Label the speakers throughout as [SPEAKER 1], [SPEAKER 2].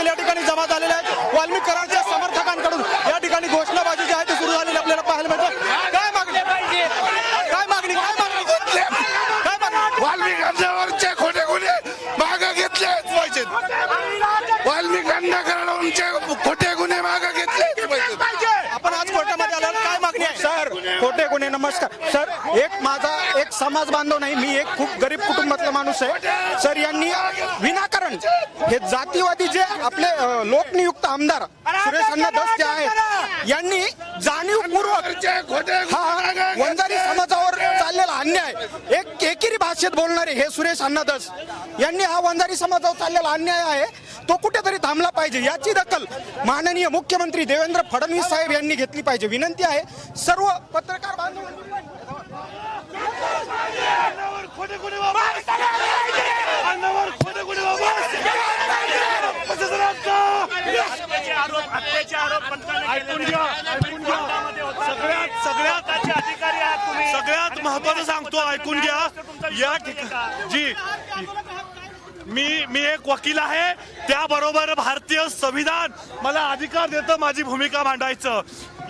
[SPEAKER 1] देखील या ठिकाणी जमा झालेले आहेत। वाल्मिक कराडच्या समर्थकांकडून या ठिकाणी घोषणाबाजी जी आहे ती सुरू झालेली आपल्याला पाहायला मिळते। काय मागणी काय मागणी काय मागणी काय मागणी?
[SPEAKER 2] वाल्मिकांच्यावरचे खोटे गुन्हे मागे घेतलेच पाहिजेत। वाल्मिकांना कराडचे खोटे गुन्हे मागे घेतलेच पाहिजेत।
[SPEAKER 1] आपण आज कोर्टामध्ये आल्यावर काय मागणी आहे? सर खोटे गुन्हे नमस्कार सर, एक समाज बांधव नाही, मी एक खूप गरीब कुटुंबातला माणूस आहे सर। यांनी विनाकारण हे जातीवादी जे आपले लोकनियुक्त आमदार सुरेश अण्णा धस जे आहेत यांनी जाणीवपूर्वक हा वंजारी समाजावर चाललेला अन्याय, एक एकेरी भाषेत बोलणारे हे सुरेश अण्णा धस यांनी हा वंजारी समाजावर चाललेला अन्याय आहे तो कुठेतरी थांबला पाहिजे। याची दखल माननीय मुख्यमंत्री देवेंद्र फडणवीस साहेब यांनी घेतली पाहिजे। विनंती आहे सर्व पत्रकार बांधवांनी
[SPEAKER 3] सगळ्यात महत्वाचं सांगतो, ऐकून घ्या। या ठिकाणी जी मी एक वकील आहे, त्याबरोबर भारतीय संविधान मला अधिकार देतं माझी भूमिका मांडायचं।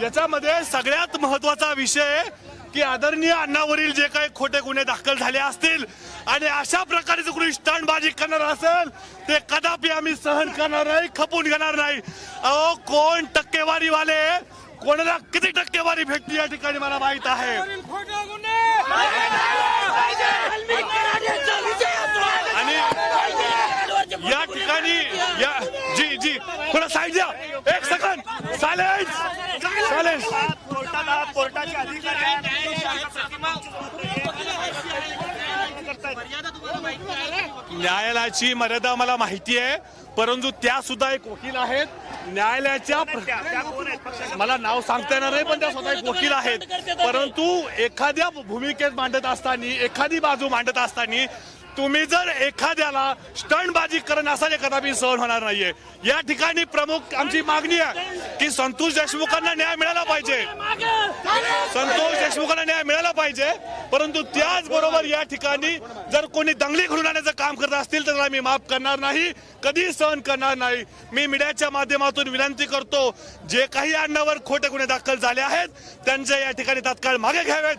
[SPEAKER 3] याच्यामध्ये सगळ्यात महत्वाचा विषय की आदरणीय अण्णावरील जे काही खोटे गुन्हे दाखल झाले असतील आणि अशा प्रकारे कोणी स्टंटबाजी करणार असेल ते कदापि आम्ही सहन करणार नाही, खपून घेणार नाही। अहो कोण टक्केवारीवाले, कोणाला किती टक्केवारी भेटली या ठिकाणी मला माहित आहे। आणि या ठिकाणी जी थोडं साईड द्या, एक सेकंड सायलेन्स। कोर्टाचे अधिकारी न्यायालयाची मर्यादा मला माहिती आहे, परंतु त्या सुद्धा एक वकील आहेत न्यायालयाच्या। मला नाव सांगता येणार नाही, पण त्या स्वतः एक वकील आहेत। परंतु एखाद्या भूमिकेत मांडत असताना, एखादी बाजू मांडत असताना तुम्ही जर एखाद्याला स्टंटबाजी करणं असाल कदापि सहन होणार नाहीये। या ठिकाणी प्रमुख आमची मागणी आहे की संतोष देशमुखांना न्याय मिळाला पाहिजे, परंतु त्याचबरोबर या ठिकाणी जर कोणी दंगली घडवून आणण्याचं काम करत असतील तर आम्ही माफ करणार नाही, कधी सहन करणार नाही। मी मीडियाच्या माध्यमातून विनंती करतो, जे काही अण्णावर खोटे गुन्हे दाखल झाले आहेत त्यांचे या ठिकाणी तात्काळ मागे घ्यावेत।